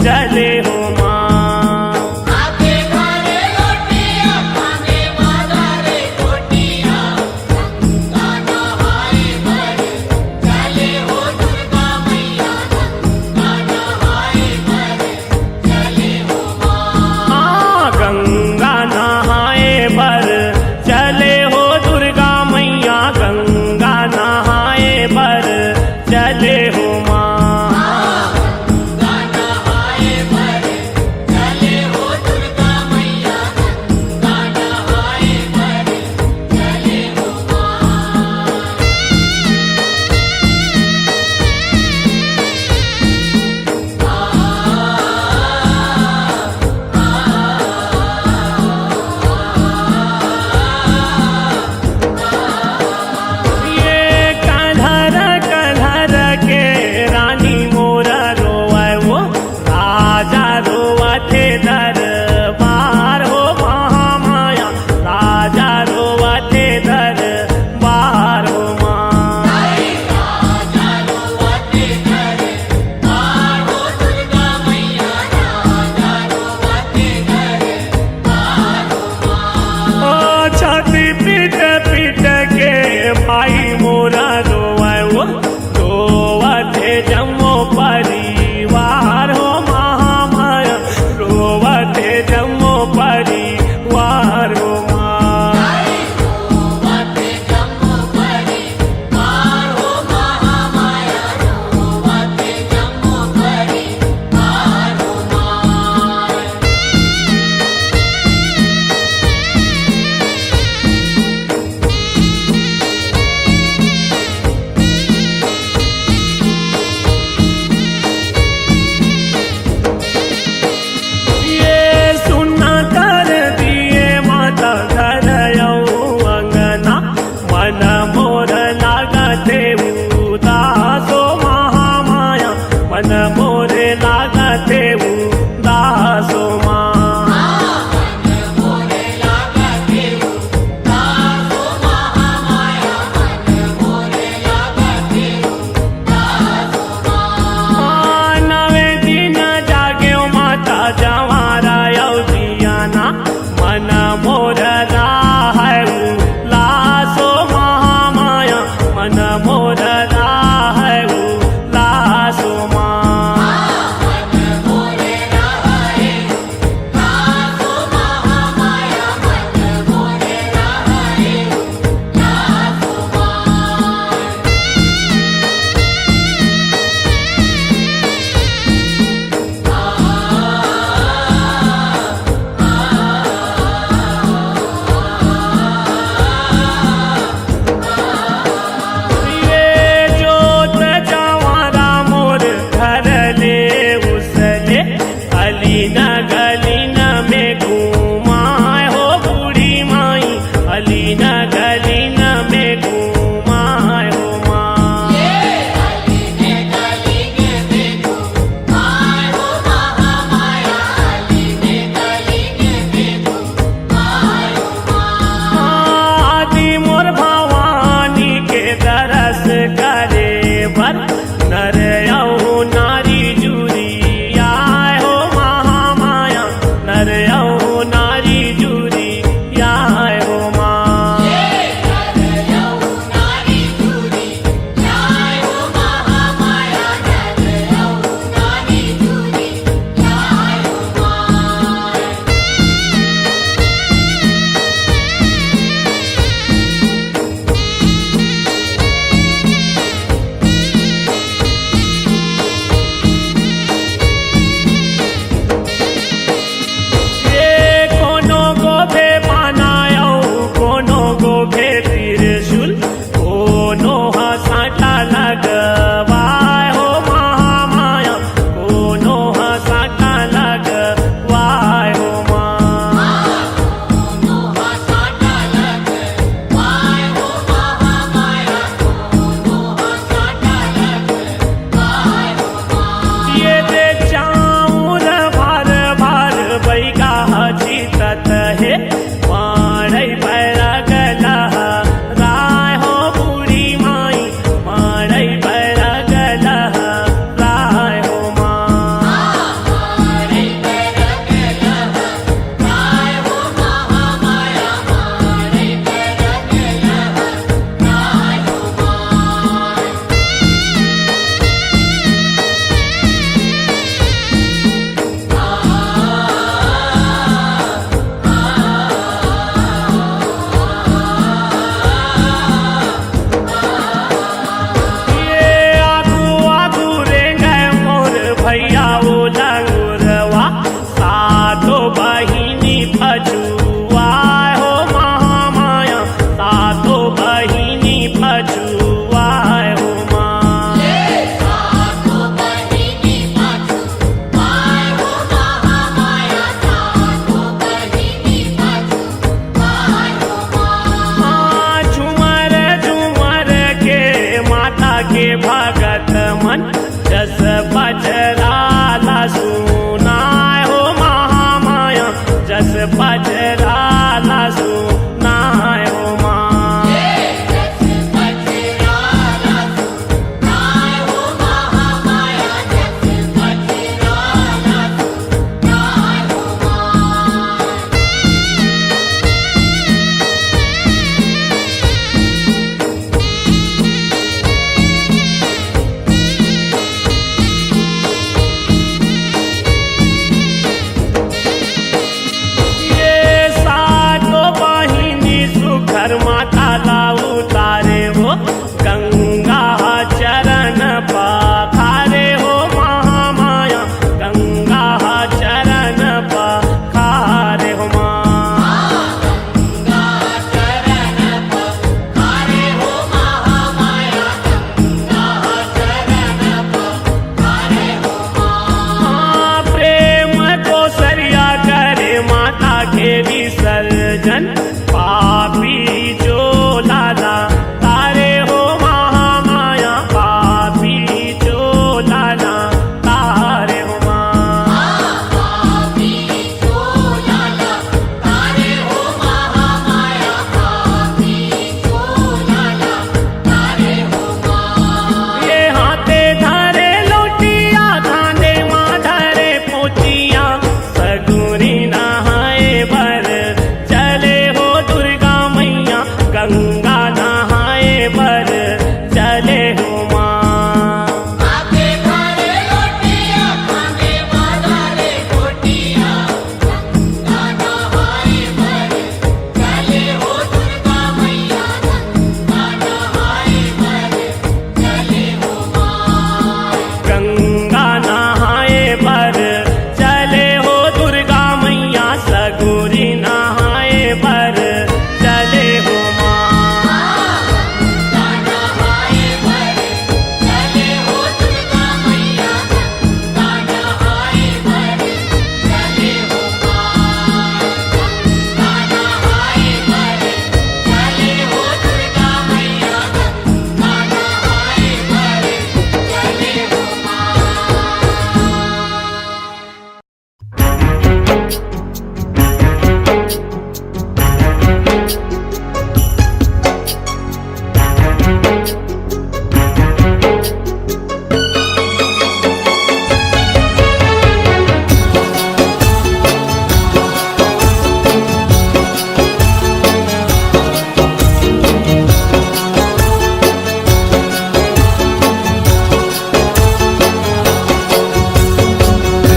चले हो माँ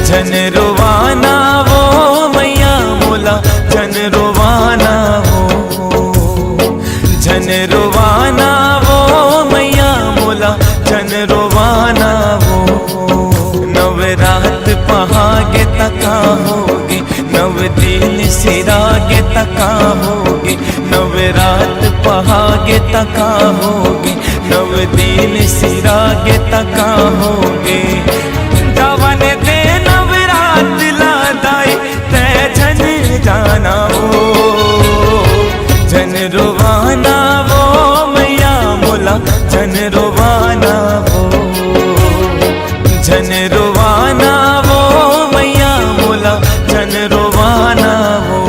झन रोवाना वो मैया मोला झन रोवाना वो, झन रोवाना वो मैया मोला झन रोवाना वो। नवरात पहागे तका होगे, नव दिन सिरागे तका होगे, नवरात पहागे तका होगे, नव दिन सिरागे तका होगे। जवन दे नवरात लादाई तै झन जाना वो, झन रोवाना वो मैया मोला झन रोवाना वो, झन रोवाना वो मैया मोला झन रोवाना वो।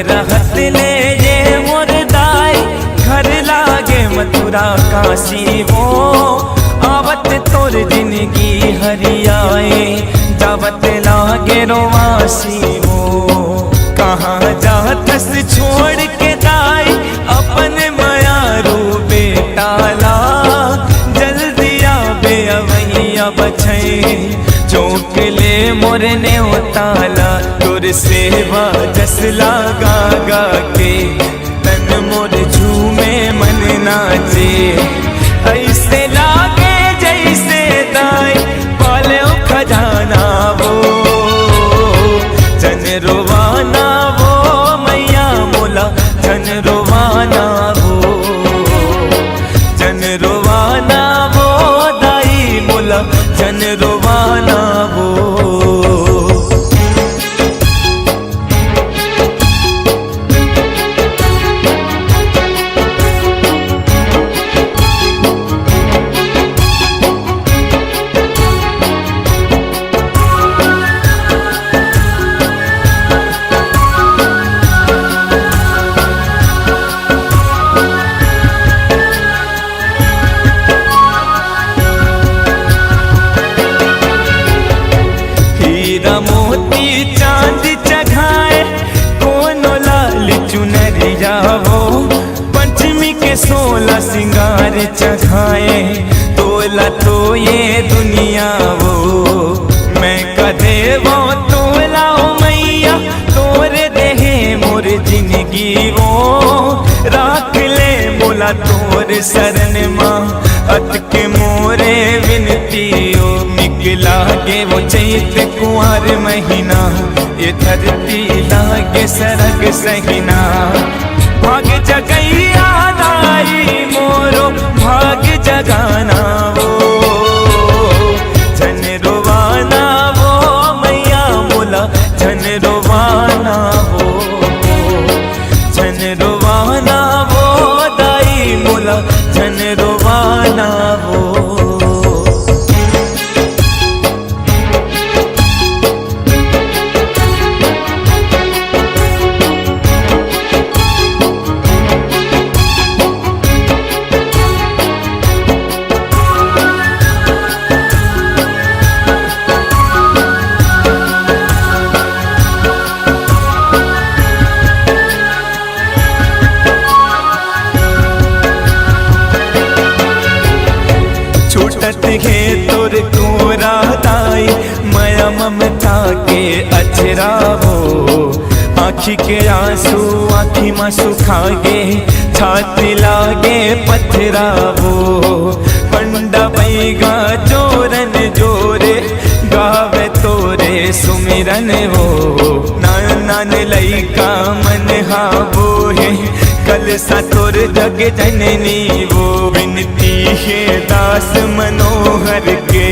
रहत ले ये मोर दाई घर लागे मथुरा काशी वो। आवत तोर जिंदगी हरियाए जावत लागे रोवासी वो। कहाँ जातस छोड़ के दाई अपन मायारू बेटाला, जल्दी आबे अवैया बछई चौक ले मोर ने उताला। तोर सेवा जस लागा गा के तन मोर झूमे मन नाचे, ऐसे लागे जैसे दाई पाले खजाना वो। झन रोवाना वो मैया मोला झन रोवाना वो, झन रोवाना वो दाई मोला झन रोवाना वो। मोती चांद चघाए कोनो लाल चुनरिया वो। पंचमी के 16 सिंगार चघाए तोला तो ये दुनिया वो। मैं कदे वो तोला ओ मैया तोरे देहे मोर जिंदगी वो। राख ले मोला तोर शरण माँ अत के मोरे विनती ओ। लागे वो चैत कुंवर महीना ये धरती लागे सरग सहीना। भाग जगैया दाई मोरो भाग जगाना वो। झन रोवाना वो मैया मोला झन रोवाना वो, झन रोवाना वो दाई मोला झन रोवाना वो। छूटत है तोर कोरा दाई माया ममता के अचरा वो। आँखी के आंसू आँखी में सुखागे छाती लागे पथरा वो। पंडा बैगा जोरन जोरे गावे तोरे सुमिरन वो। नान नान लइका मन हाबो है कल सा तोर जग जननी वो। विनती है दास मनोहर के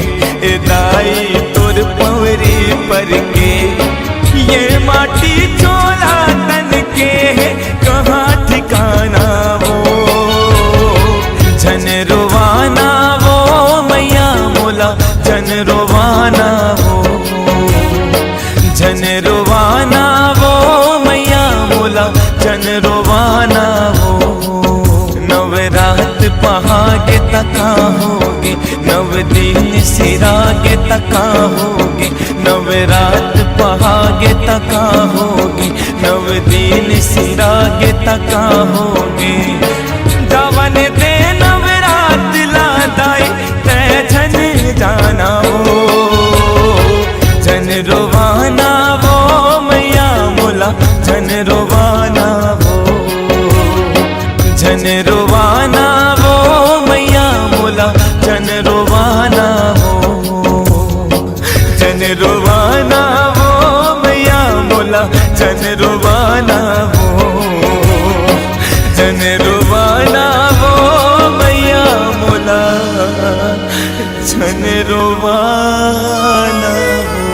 दाई तोर पवरी पर के। ये माटी चोला तन के कहाँ ठिकाना वो। झन रोवाना वो मैया मोला झन रोवाना वो। सिरागे तका होगे, नवरात पहागे तका होगे, नव दिन सिरागे तका होगे। जवन दे नवरात लादाई तै झन जाना हो, जन रोवाना वो मैया मोला जन रोवाना वो, जन रोवाना वो मैया मोला जन रोवाना वो, जन रोवाना वो मैया मोला जन रोवाना वो, जन रोवाना वो मैया मोला जन रोवाना वो।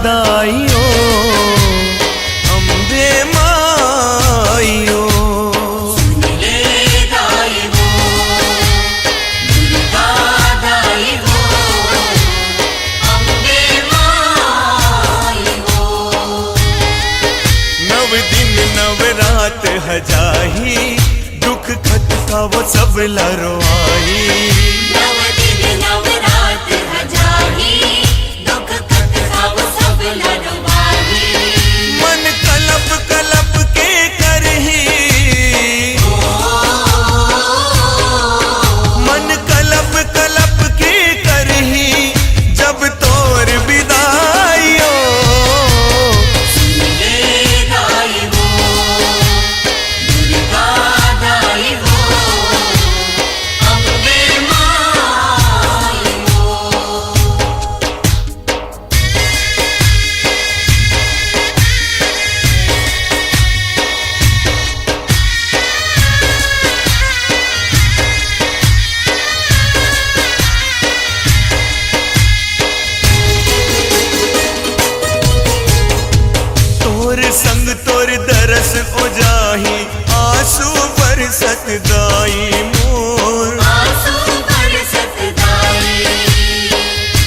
दाइयो अम्बे माइयो, सुन ले दाइयो दुर्गा दाइयो अम्बे माइयो। नव दिन नवरात हजाही, दुख खत का वो सब लरवाई। नव दिन नवरात हजाही, दुख खत का वो सब लरवाही। मन कलप कलप के करही, मन कलप कलप के करही, जब तोर विदाइयो। सुन ले दाइयो दुर्गा दाइयो अम्बे माइयो। तोर संग तोर दरस ओ जाही, आंसू बरसत दाई मोर। आंसू बरसत दाई,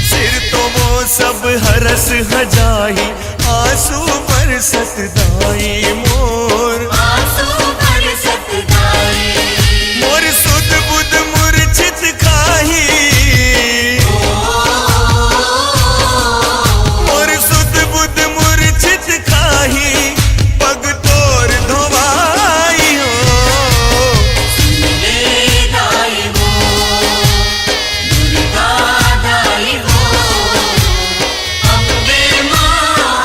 सिर तो वो सब हरस हजाही, आंसू बरसत दाई मोर। आंसू बरसत दाई, मोर सुध बुध मूर्छित खाही, मोर सुध बुध मूर्छित खाही, पग तोर धोवाई हो। सुन ले दाइयो दुर्गा दाइयो अम्बे माइयो।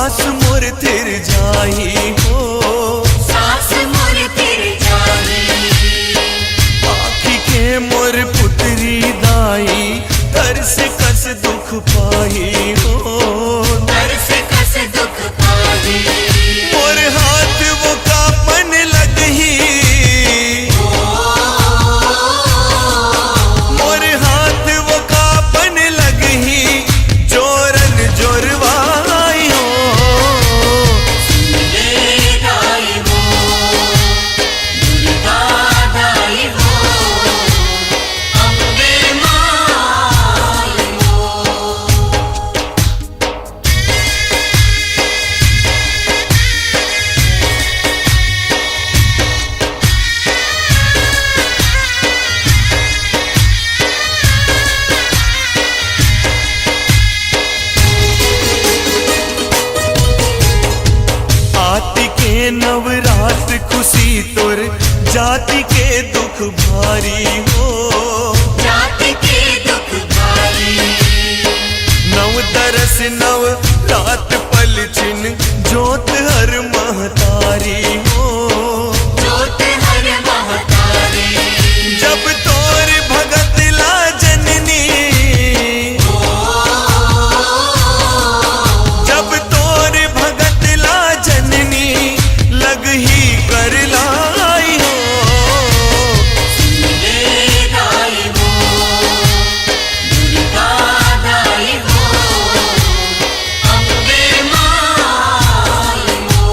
सास मोर थिर जाही हो, सास मोर फिर जाही। आखी के मोर पुतरी दाई, घर से कस दुख पाही हो, घर से कस दुख पाही। मोर हाथ वो कापन लगही, मोर हाथ वो कापन लगही, जोरन जोरवाई हो। सुनले दाई हो, दुर्गा दाई हो, अम्बे माई हो। आती के नवरात खुशी तोर, जाति के दुख भारी हो, जाति के दुख भारी। नव दरस नव रात पल छिन, जोत हर महतारी हो, जोत हर महतारी। जब तोर भगत ला जननी, जब तोर भगत ला जननी, लगही कर लाई हो। सुनले दाई हो, दुर्गा दाई हो, अम्बे माई हो।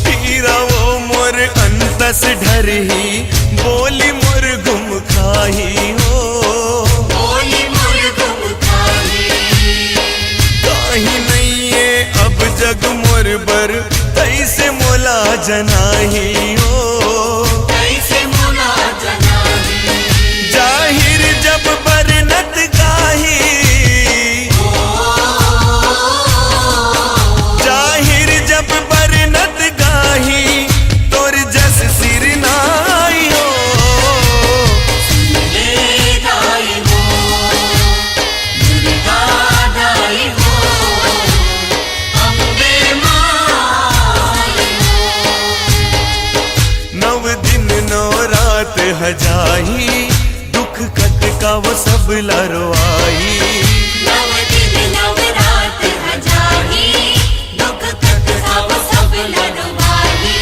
पीरा वो मोर अंतस ढरही, बोली मोर गुम खाही हो, बोली मोर गुम खाही। काहि नहीं ये अब जग मोर बर, कैसे मोला जनाही हो, कैसे मोला जनाही। जाहिर जब बरनत गाही, जाहिर जब बरनत गाही, तोर जस सिर नाई हो। सुनले दाई हो, दुर्गा दाई हो, अम्बे माई हो। नव दिन नौ रात हजाही, दुख कट का वो सब लरवाई, नव दिन नव रात हजाही, दुख कट सब सब लड़वाही।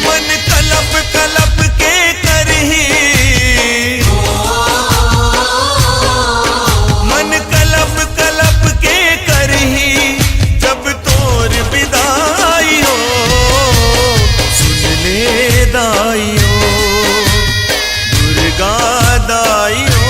मन कलप कलप के करही, मन कलप कलप के करही, जब तोर विदाई हो। सुन ले दाई हो, दुर्गा दाई हो,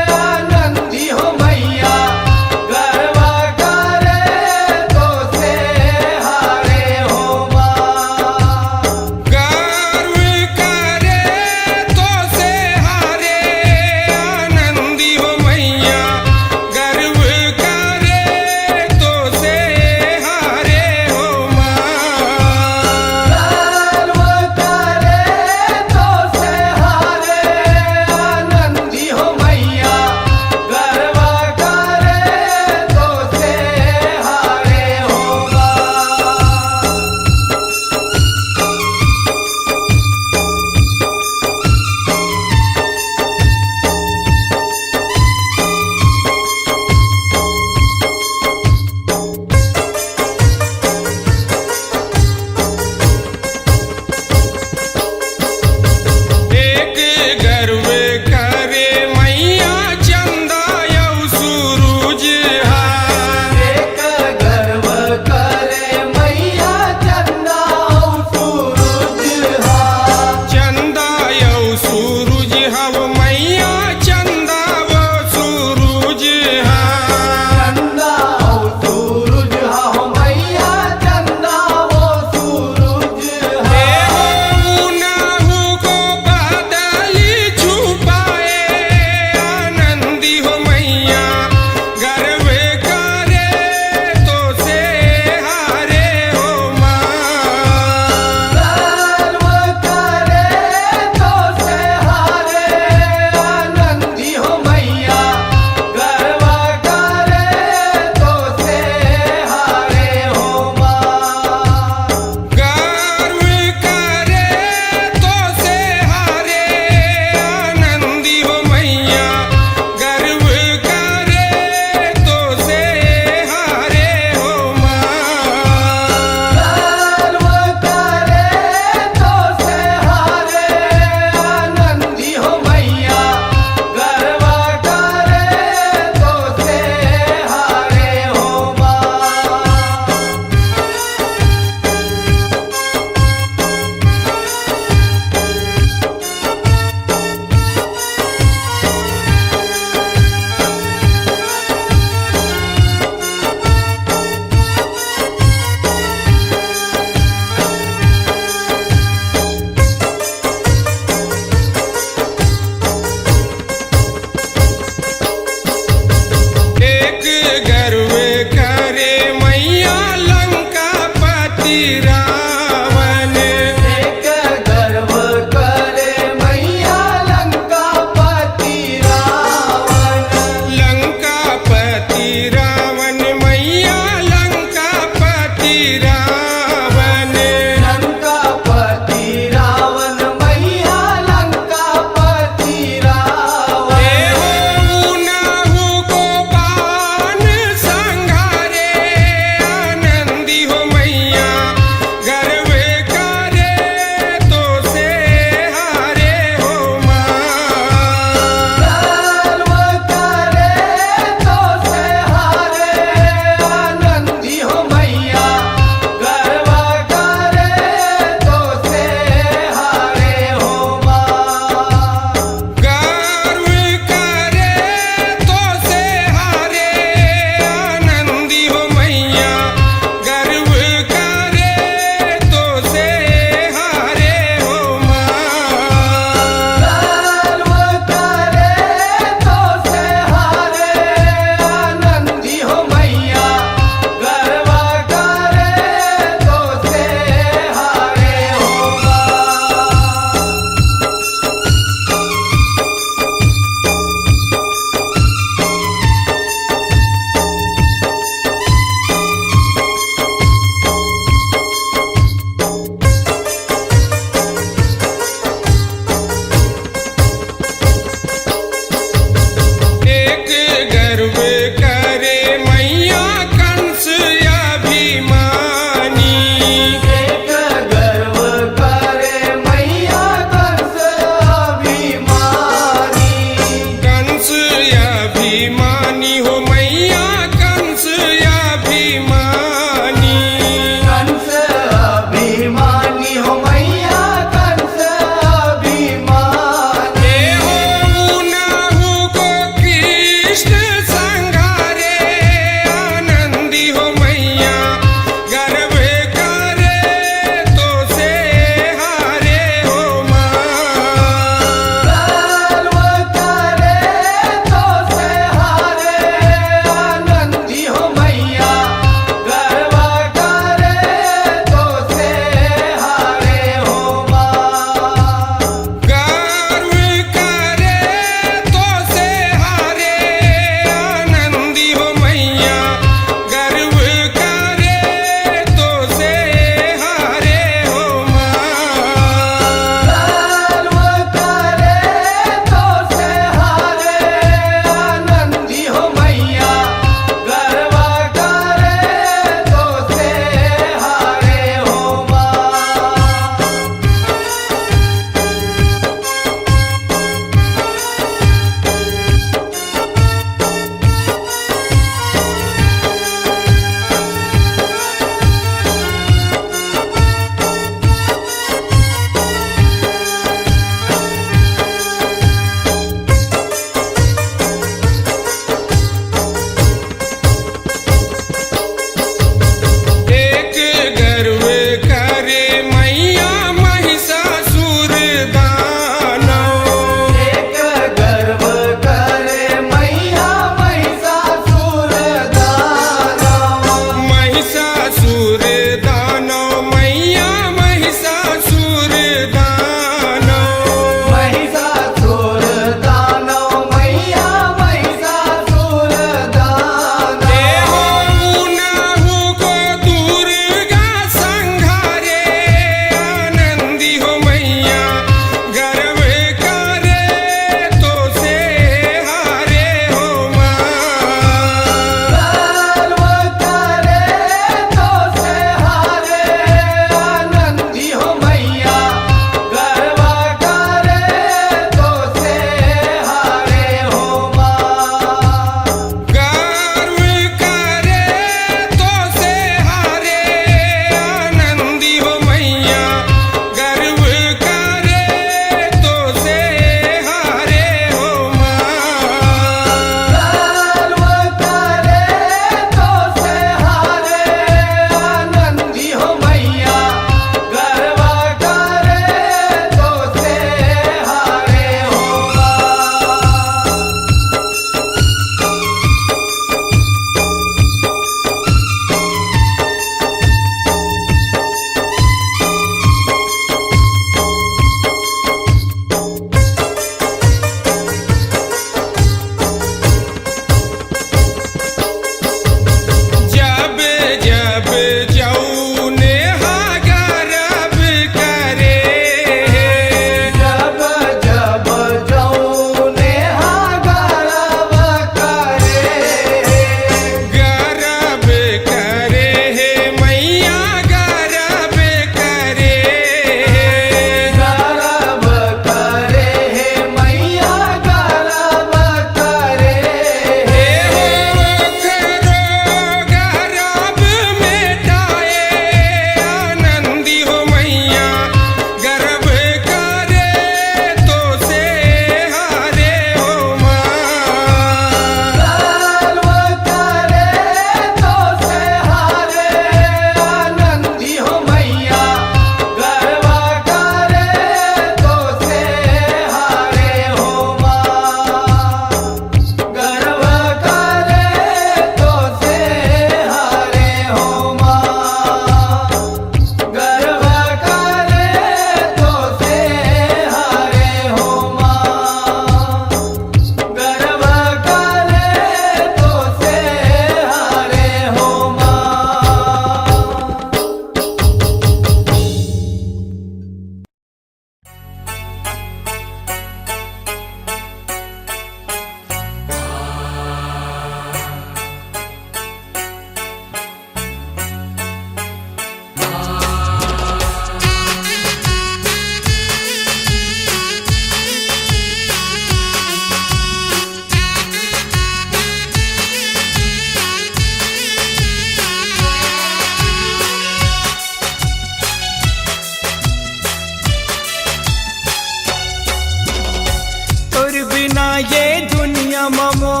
ये दुनिया ममोर,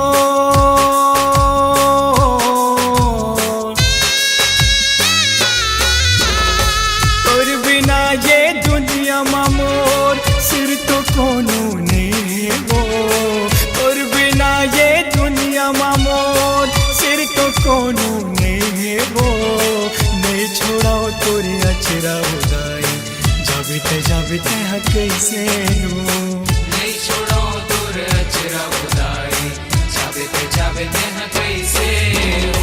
और बिना ये दुनिया ममोर सिर तो कोनो ने वो, और बिना ये दुनिया ममोर सिर तो कोनो ने वो, नहीं छोड़ाओ तोरे अचरा उदाई, जाबिते हाँ कैसे हो, नहीं छोड़ो दूर अचरा उदाई, जाबे हाँ कैसे हो।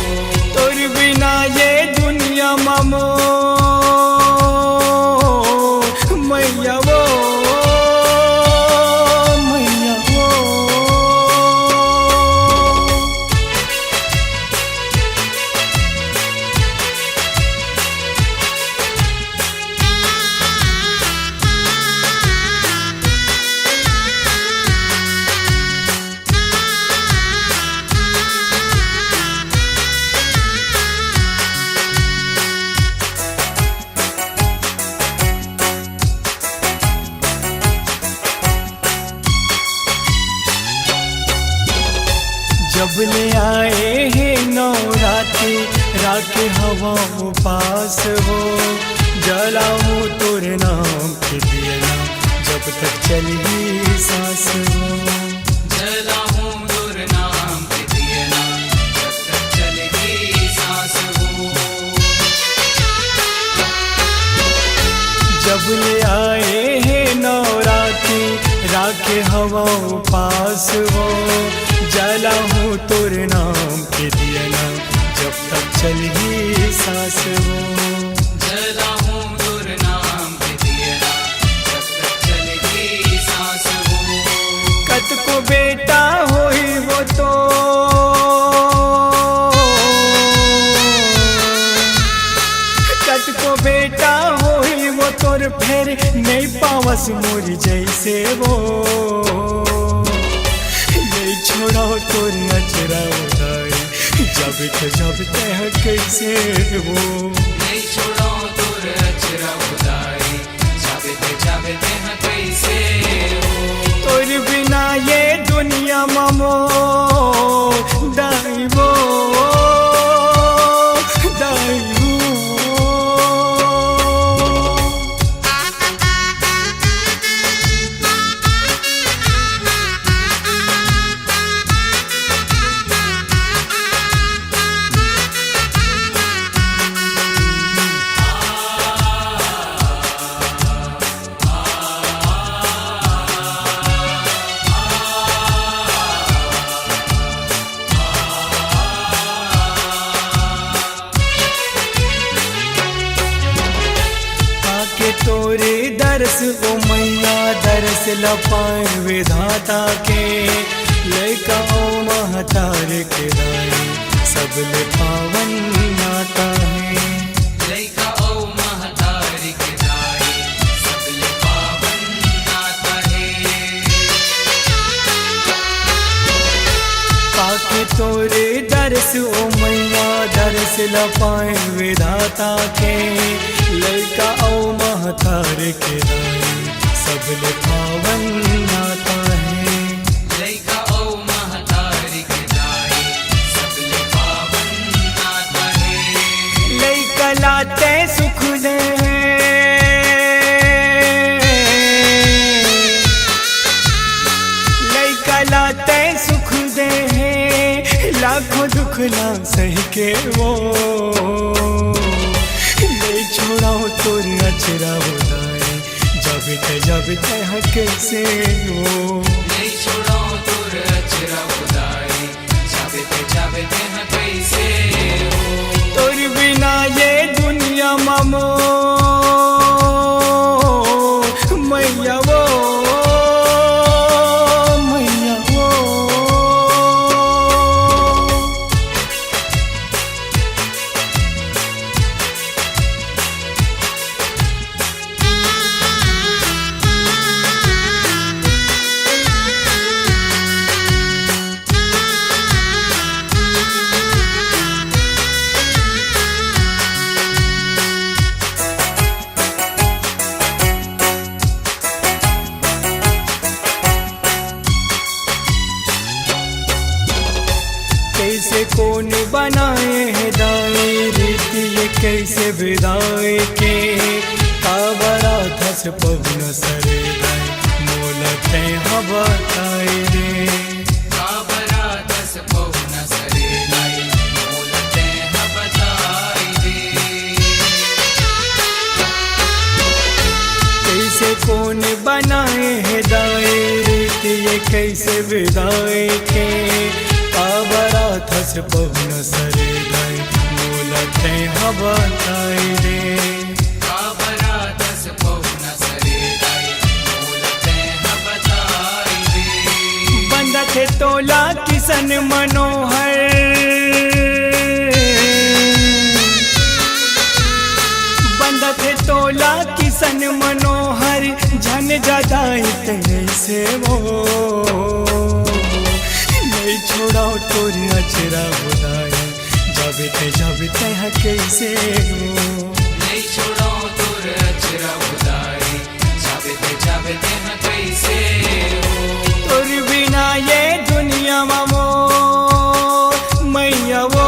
तोर बिना ये दुनिया ममो मैया वो, मैया वो। जब ले आए हैं नवरात्रि राखे हवा पास हो, जलाऊं तोरे नाम के दिया जब तक चली सांस हो, जला हूँ दूर नाम के दिए ना, जब तक चलेगी सांस हो। जब ले आए हैं नवरात्रि राखे हवा पास हो, जला हूँ तोरे नाम के दिया जब तक चली सांस हो, जला हूँ दूर नाम के दिए ना, जब तक चलेगी सांस हो। कत को बेटा होई वो तो, कत को बेटा होई वो तोर फेर नहीं पावस मोर जैसे वो, ये छोड़ो तोर अचरा उदाई, जब तह कैसे वो, नहीं छोड़ो दूर अचरा उदाई, जाबे हाँ कैसे हो। तोर बिना ये दुनिया ममो दाई वो, दाई वो। तोरे दर्श ओ मैया दर्श लपाए विधाता के, लैका ओ महतार के दाई सब ले पावन नाता है, लैका ओ महतारी के दाई सबले पावन नाता है। पाके तोरे दर्श ओ मैया दर्श लपाए विधाता के, लैका ओ महतार के दाई सब ले पावन नाता है, लैका ओ महतारी के दाई सबले पावन नाता है। लैका लाते सुख दे, लैका लाते सुख दे, लाखों दुख ना सह के वो, ले छोड़ाओ तोर अचरा उदाई, जब हाँ कैसे हो, नहीं छोड़ो दूर अचरा उदाई, जाबे हाँ कैसे हो। तोर बिना ये दुनिया ममो मैया वो, मैया वो। कैसे कौन बनाए है दाए रीति ये कैसे विदाए के काबरा धस पवन सरे दाए मोलते हवा ताए रे काबरा दस पौन सरे लाई मोलते हैं बताई दे कैसे कौन बनाए है दाए रीति ये कैसे विदाए के काबरा धस पवन सरे दाए मोलते हवा ताए रे काबरा दस पौन सरे लाई मोलते हैं बताई दे बंद थे तोला किसन मनोहर बंद थे तोला किसन मनोहर झन जदाई तेरे से वो नहीं छोड़ाओ तोरी अचरा बुदाई जब ते कैसे हो नहीं छोड़ो तुर अचरा बुदाई जावे ते हैं कैसे हो तोर बिना ये दुनिया ममो मैया वो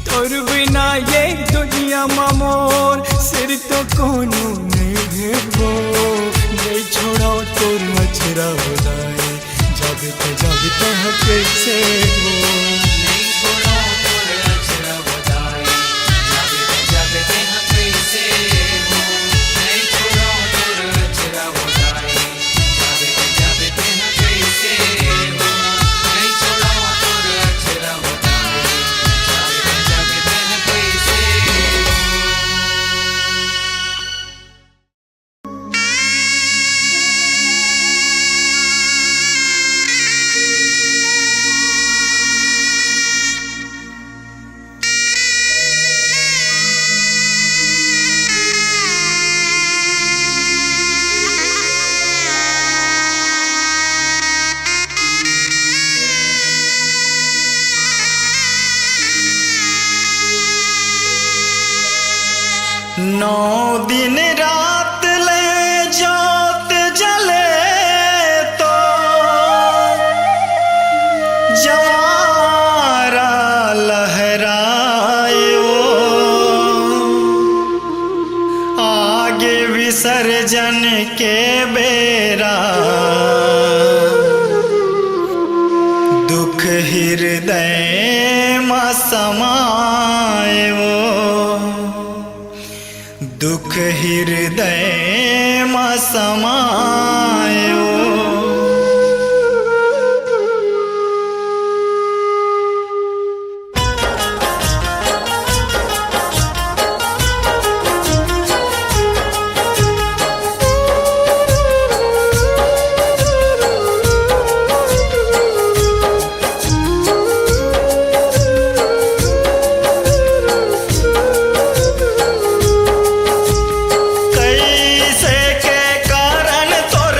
तोर बिना ये दुनिया ममोर सिर तो कोनो नहीं भेबो नहीं छोड़ो तोर मचरा बुदाई जब ते कैसे हो नहीं छोड़ो तुर अचरा बुदाई जावे ते हैं कैसे हो नहीं छोड़ो तुर अचरा बुदाई जावे ते हैं कैसे हो नहीं छोड़ो तुर अचरा बुदाई जावे ते हैं कैसे हो नौ दिन रात ले जोत जले तो जवारा लहरायो आगे विसर्जन के बेरा दुख हृदय में समायो दुख हृदय में समायो कैसे के कारण तोर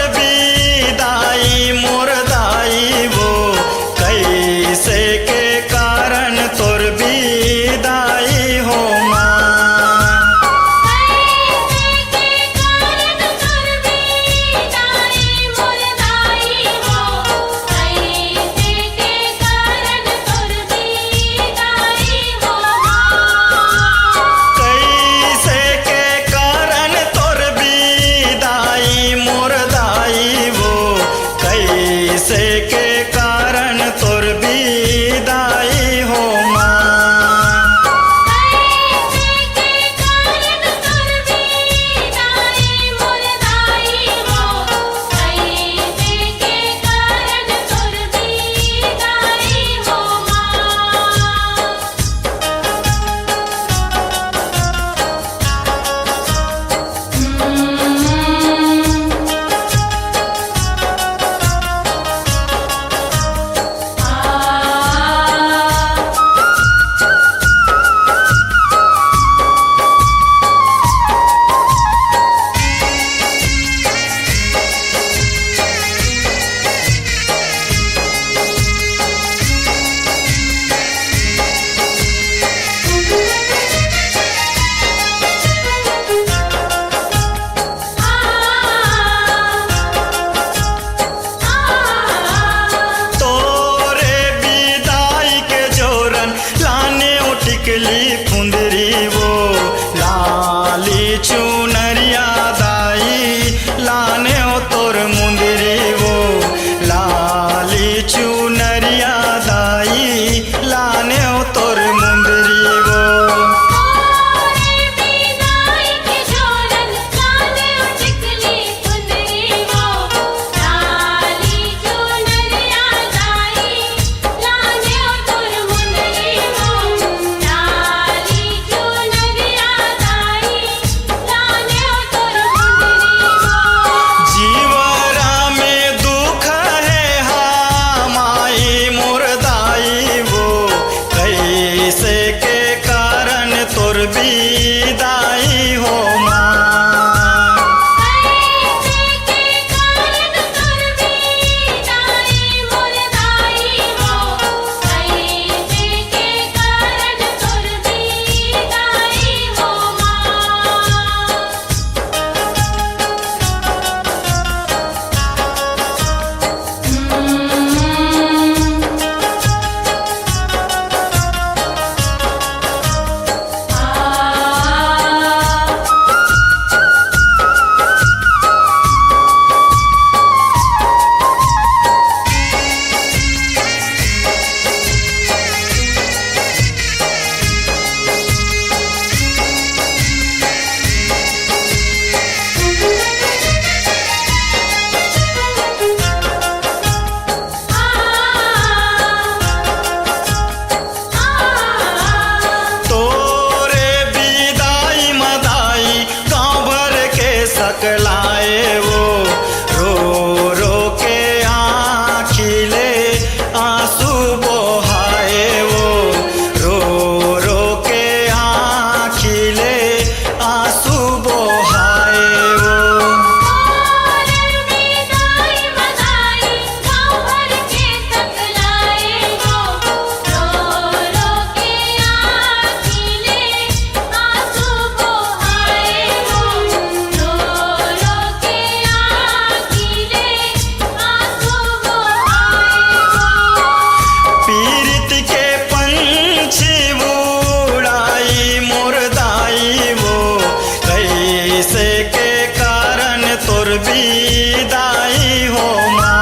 तोर विदाई हो माँ।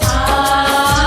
आ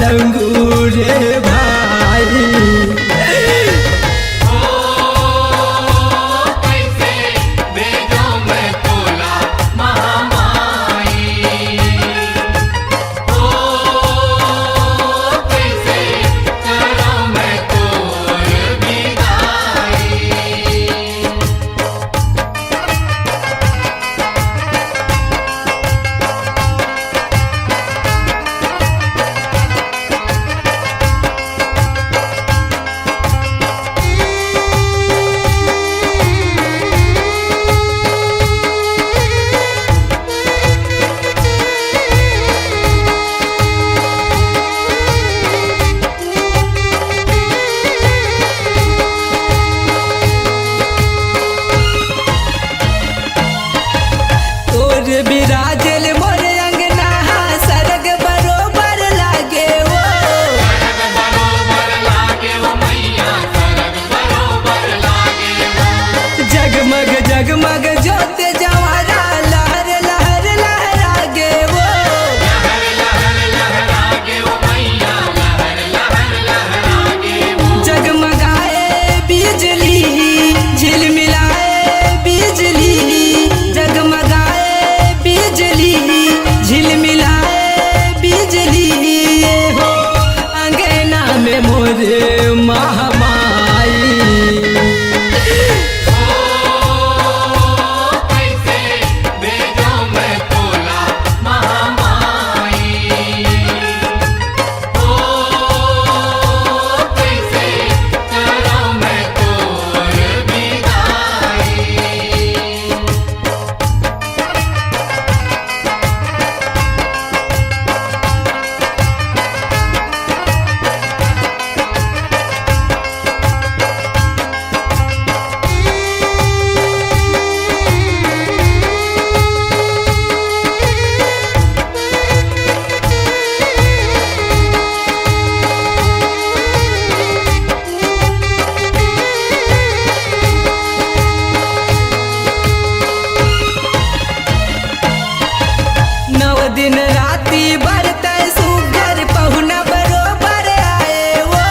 लंगूरे भाई। कैसे भेजो मैं तोला महामाई, कैसे करो मैं तोर विदाई। तोर बिराजल मोर अंगना सरग बरोबर लागे वो। सरग बरोबर लागे वो मैया, सरग बरोबर लागे वो। जगमग जगमग ज्योत जवारा लहर लहर लहरागे वो। लहर लहर लहरागे वो मैया, लहर लहर लहरागे वो। जगमगाए बिजली झिलमिलाए बिजली, जगमगाए बिजली झिलमिलाए बिजली, ये हो अंगना में मोरे महामाई। कैसे भेजो मैं तोला महामाई, कैसे करो मैं तोर विदाई। नव दिन राती बरतै सुघर पहुना बरोबर आए वो।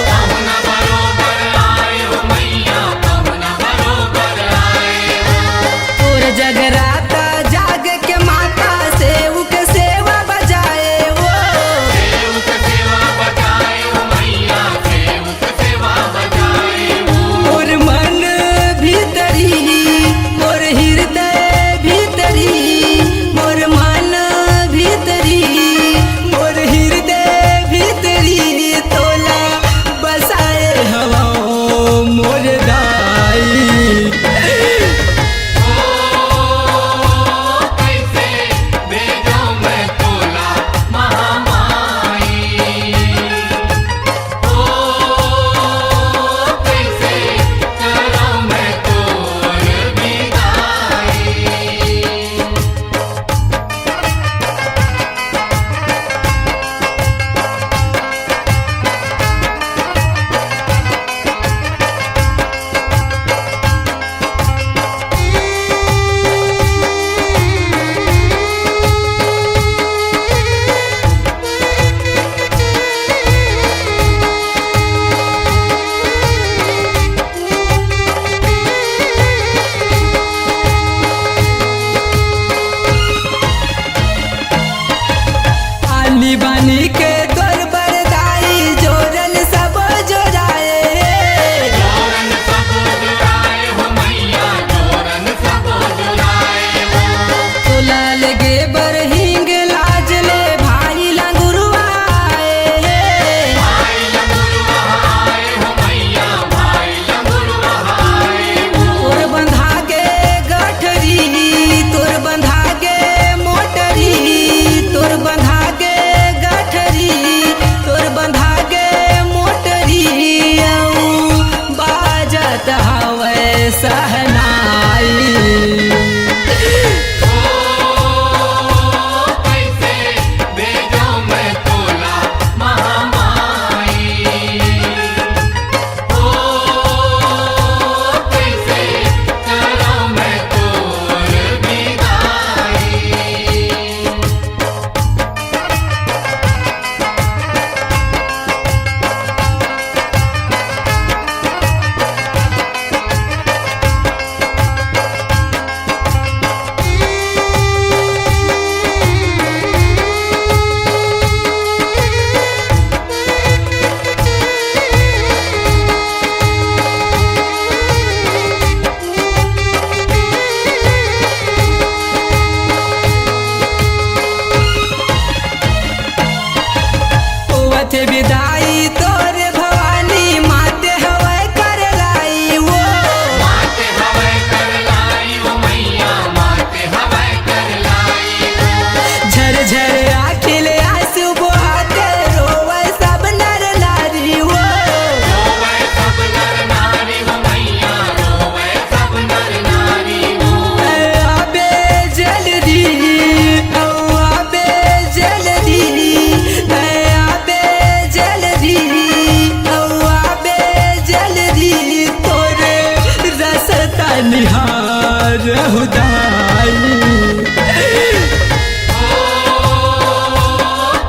पहुना बरोबर आए हो मैया, पहुना बरोबर आए हो। तोर जगराता जाग के माता सेवक सेवा बजाए वो। सेवक सेवा बजाए हो मैया, सेवक सेवा बजाए हो। मोर मन भीतरी मोर हृदय भीतरी, मोर मन भीतरी मोर हृदय भीतरी, तोला बसाए हवा मोर दाई।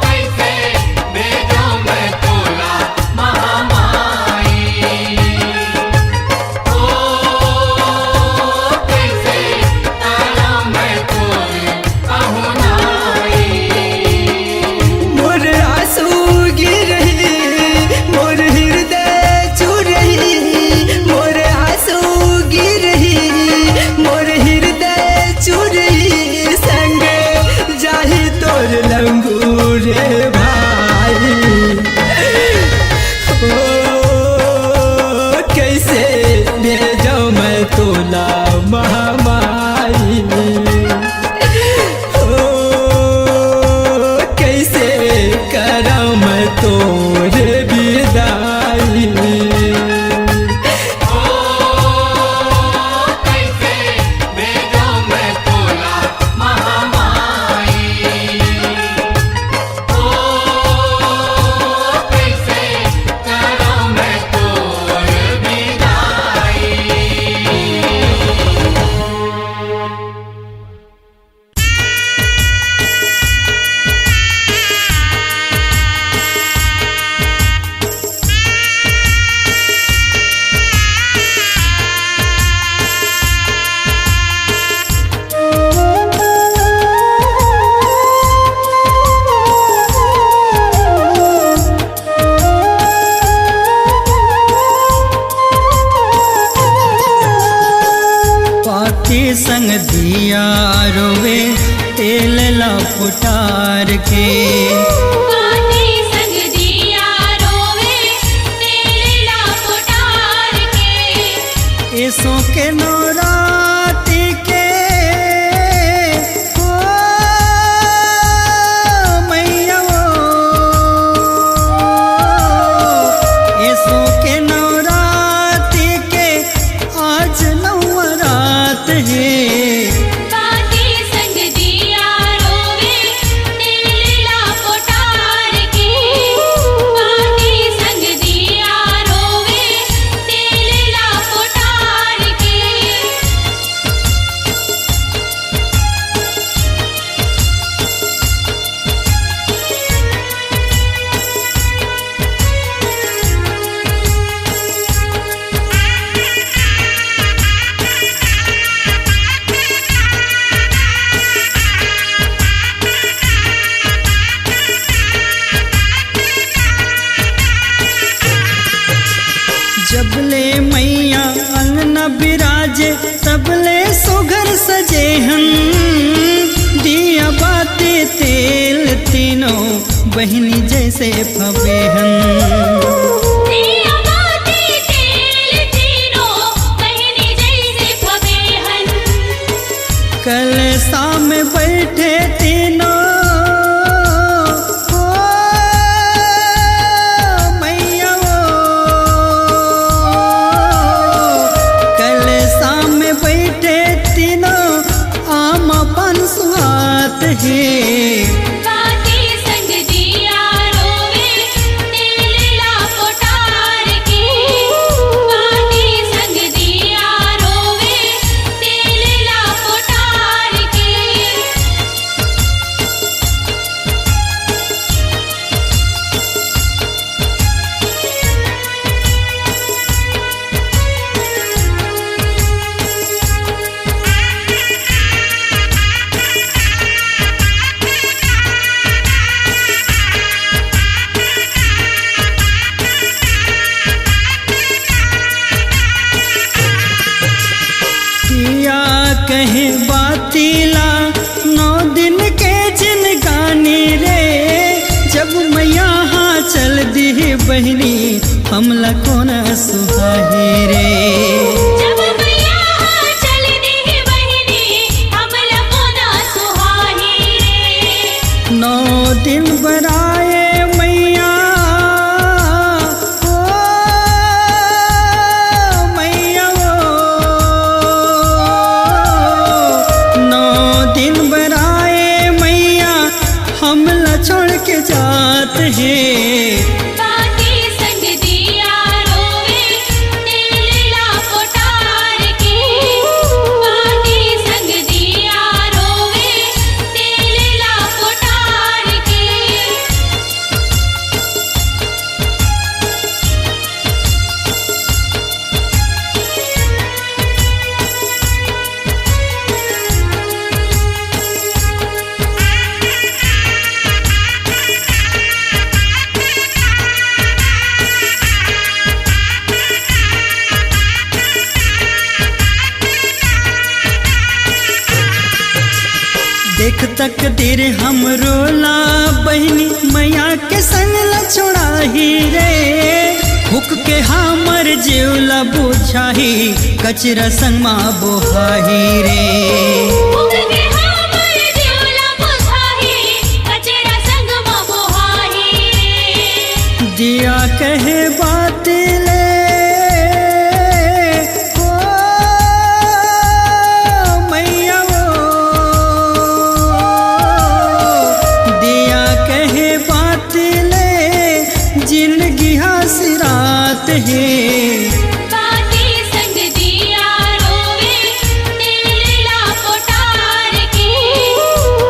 कैसे भेजो मैं तोला महामाई। ओ कैसे ताला मैं तोल पहुनाई। मोर आंसू गिर रही, मोर हृदय चू रही, मोर आंसू गिर रही, मोर हृदय चू रही, संग जाही तोर लंगूर भाई। ओ कैसे भेजो मैं तोला महामाई। ओ कैसे करम तोर विदाई। ओ कैसे भेजो मैं तोला महामाई। ओ कैसे करो मैं तोर विदाई। पाती संग दिया रोवे तेल ला फुटार के। पानी संग दिया रोवे तेल ला फुटार के। ऐसों के नौराती के ओ मैया ऐसों के नौराती के आज नवरात है। पानी संग दिया रोवे तेल ला फुटार के। पानी संग दिया रोवे तेल ला फुटार के। जबले मैया अंगना बिराजे तबले सुघर सजे हन। दिया बाती तेल तीनों बहनी जैसे फबे हन। दिया बाती तेल तीनों बहनी जैसे फबे हन। कलसा में बैठे तीनों ओ मैया कलसा में बैठे तीनों आम अपन सुहात है। पानी संग दिया रोवे तेल ला फुटार के। पानी संग दिया रोवे तेल ला फुटार के। किया कहे बातीला 9 दिन के जिन गानी रे। जब मैं यहाँ चल दी बहनी हमला कौन सुहाही रे। जब मैं यहाँ चल दी बहनी हमला कोना सुहाही रे। 9 दिन बराए मैया ओ मैया 9 दिन बराए मैया हमला छोड़ के जात है। पानी संग दिया रोवे तेल ला फुटार के। पानी संग दिया देख तकदीर हमरो ला बहनी मैया के संग ला छोड़ाही रे हुक के हमर जीवला बुझाही कचरा संग माँ बोहाही रे उगके हमर जीवला बुझाही कचरा संग माँ बोहाही रे दिया कहे बात ले ओ मैया दिया कहे बात ले जिंदगी हसरात है बाती संग दिया रोवे तेला कोटार के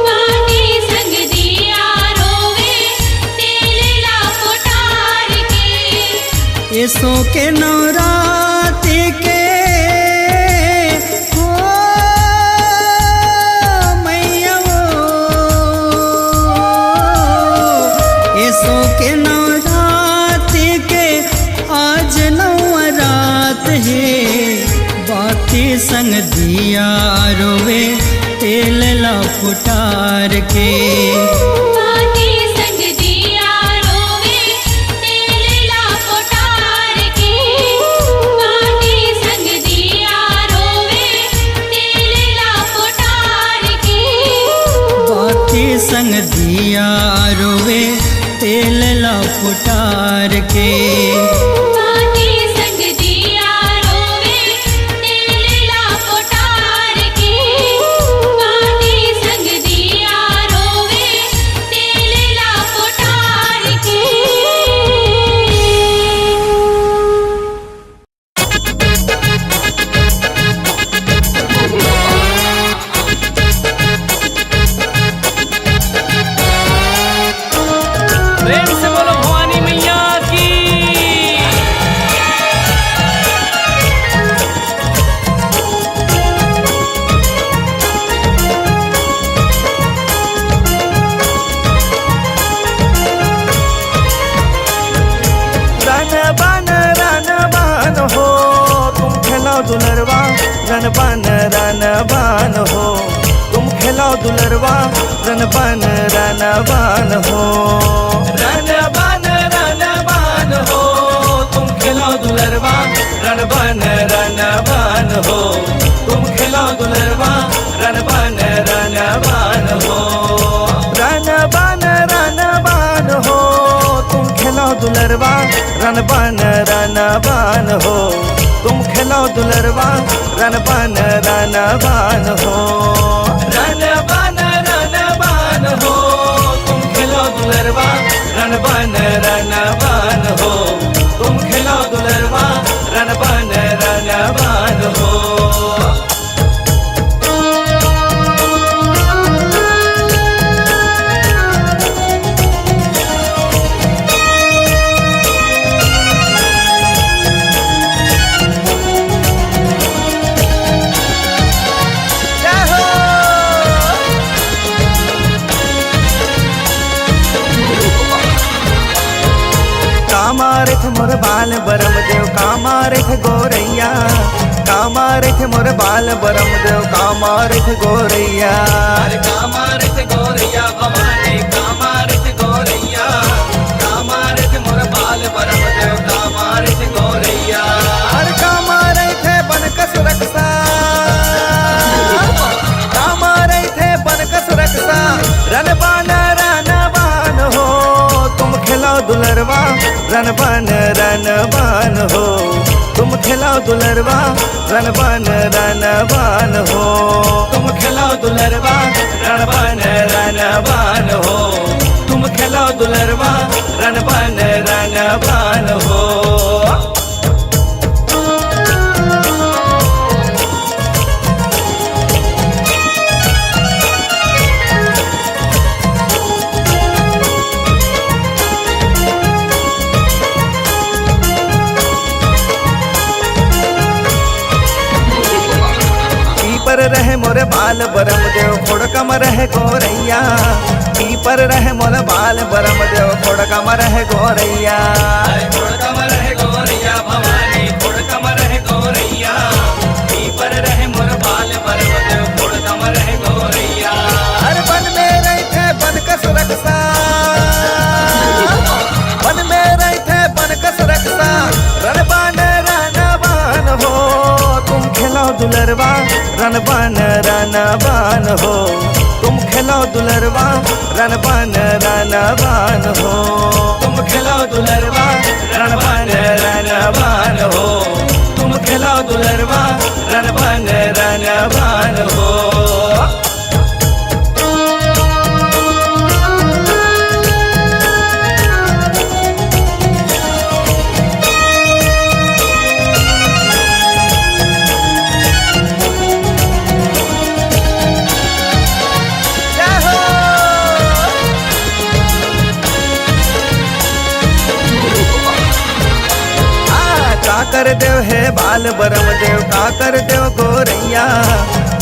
बाती संग दिया रोवे तेला कोटार के ऐसो के नवरात के हो मैया ऐसो के नवरात के आज नवरात है बाती संग दिया रोवे तेल ला फुटार के बाती संग दिया रोवे तेला कोटार के बाती संग दिया रोवे तेला कोटार के बाती संग दिया रोवे तेल ला फुटार के बाती संग दिया रोवे तेला कोटार के बाती संग दिया रोवे तेला कोटार के प्रेम से बोलो भवानी मैया की। रन बन हो तुम खेलाओ दुलरवा रन बन हो तुम खेलाओ दुलरवा रन बन हो रन बन हो तुम खिलाओ दुलरवा रन बन हो तुम खिलाओ दुलरवा रन बन हो रन बन हो तुम खेलाओ दुलरवा रन बन हो तुम खेलाओ दुलरवा रन बन हो रन बन हो तुम खिलाओ दुलरवा रन बन हो तुम खिलाओ दुलरवा रन बन हो कामारे थे मोर बाल बरम देव कामारे थे गोरैया कामारे थे मोर बाल बरम देव कामारे थे गोरैया अरे कामारथ गौरैया भवानी कामारथ गौरैया कामारथ मोर बाल बरम देव कामारथ गौरैया हर कामारे थे बनकस रक्षा कामारे थे बनकस रक्षा रन बन हो तुम खिलाओ दुलरवा रन बन हो तुम खिलाओ दुलरवा रन बन हो तुम खिलाओ दुलरवा रण बन हो तुम खिलाओ दुलरवा रण बन हो पर रहे मोरे बाल बरम देव खोड़कम रहे गोरैया पर रहे मोरे बाल बरम देव खोड़कम रहे गोरैया खोड़कम रहे गौरैया भवानी खोड़कम रहे गौरैया पर रहे मोर बाल बरम देव खोड़कम रहे गौरैया अरे रन बन हो, तुम खेलो दुलरवा रन बन हो, तुम खेलो दुलरवा रन बन हो, तुम खेलो दुलरवा रन बन हो। कर देव है बाल बरम देव, का कर देव गोरैया,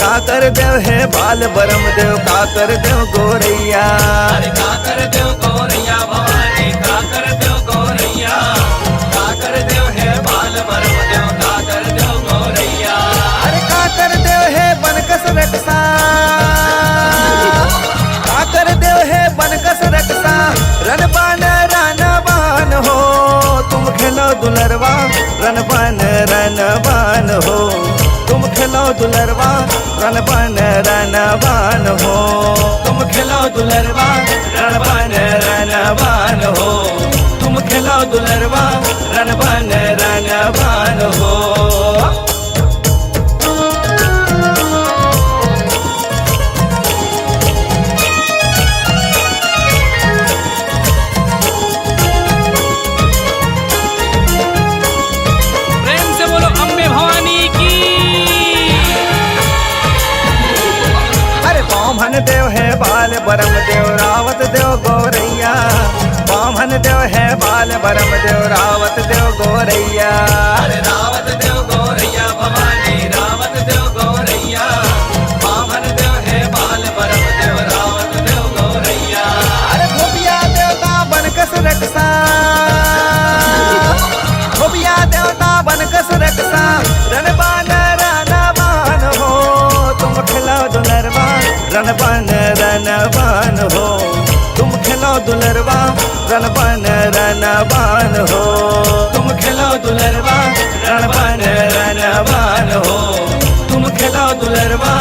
का कर देव है बाल बरम देव, का कर देव गोरैया। अरे का कर देव गोरैया भवानी, का कर देव गोरैया, का कर देव है बाल बरम देव, का कर देव गोरैया। अरे का कर देव है बनकस रक्षा, का कर देव है बनकस रक्षा, रन बान हो, तुम खेलो दुलरवा रन बन हो, तुम खेलो दुलरवा रन बन हो, तुम खेलो दुलरवा रन बन हो, तुम खेलो दुलरवा रन बन हो। बामन देव है बाल बरम देव, रावत देव गोरैया, बामन देव है बाल बरम देव, रावत देव गोरैया। अरे रावत देव गोरैया भवानी, रावत देव गोरैया, बामन देव है बाल बरम देव, रावत देव गोरैया। अरे गोपिया देवता बनकस रक्षा, गोपिया देवता बनकस रक्षा, रन बान हो, तुम खेलो दुलरवा रन बन हो, तुम खेलो दुलरवा रन बन हो, तुम खेलो दुलरवा रन बन हो, तुम खेलो दुलरवा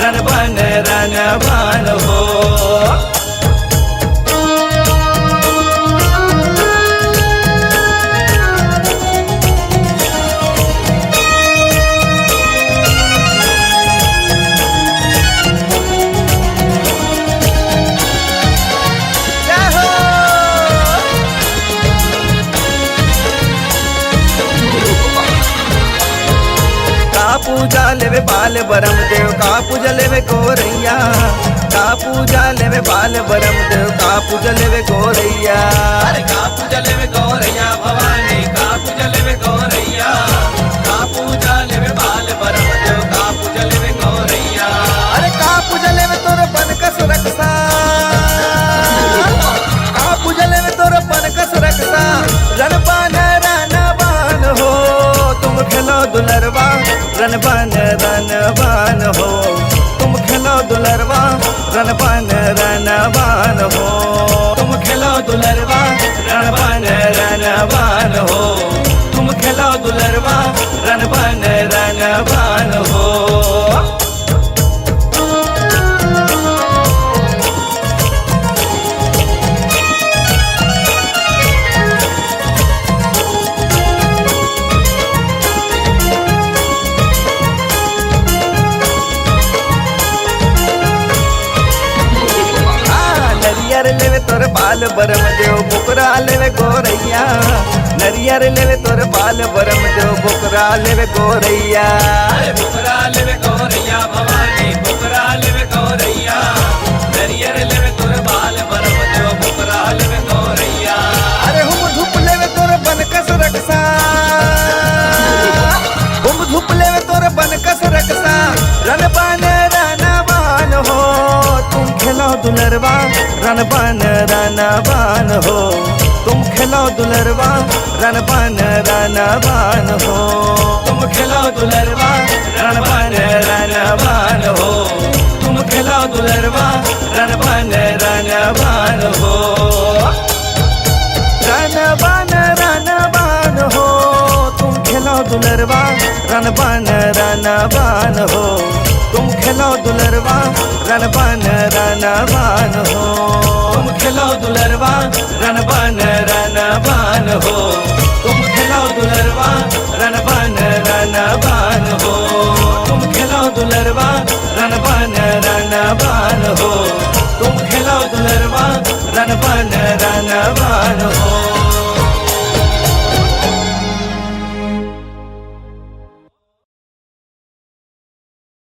रन बन हो। पूजा लेवे बाल बरम देव, का पूजा लेवे गोरैया, का पूजा लेवे बाल बरम देव, का पूजा लेवे गोरैया। अरे का पूजा लेवे गोरैया भवानी, का पूजा लेवे गोरैया, का पूजा लेवे बाल बरम देव, का पूजा लेवे गोरैया। अरे का पूजा लेवे तोर बनकस रक्षा, का पूजा लेवे तोर बनकस रक्षा, रन बन हो, तुम खेलो दुलरवा रन बन हो, तुम खेलो दुलरवा रन बन हो, तुम खेलो दुलरवा रन बन हो, तुम खेलो दुलरवा रन बन हो। लेवे तोर बाल बरम देव, बुकरा लेवे गोरैया, नरियर लेवे तोर बाल बरम देव, बुकरा लेवे गोरैया। अरे बुकरा लेवे गोरैया भवानी, बुकरा लेवे गोरैया, नरियर लेवे तोर बाल बरम देव, बुकरा लेवे गोरैया। अरे हम धूप लेवे तोर बनकस रक्षा, हम धूप लेवे तोर बनकस रक्षा, रन बन हो, तुम खेलो दुलरवा रन बन हो, तुम खेलो दुलरवा रन बन हो, तुम खेलो दुलरवा रन बन हो, तुम खेलो दुलरवा रन बन हो। रन बन हो, तुम खेलो दुलरवा रन बन रन बन हो, तुम खेलो दुलरवा रन बन रन बन हो, तुम खेलो दुलरवा रन बन रन बन हो, तुम खेलो दुलरवा रन बन रन बन हो, तुम खेलो दुलरवा रन बन रन बन हो, तुम खेलो दुलरवा रन बन रन बन हो।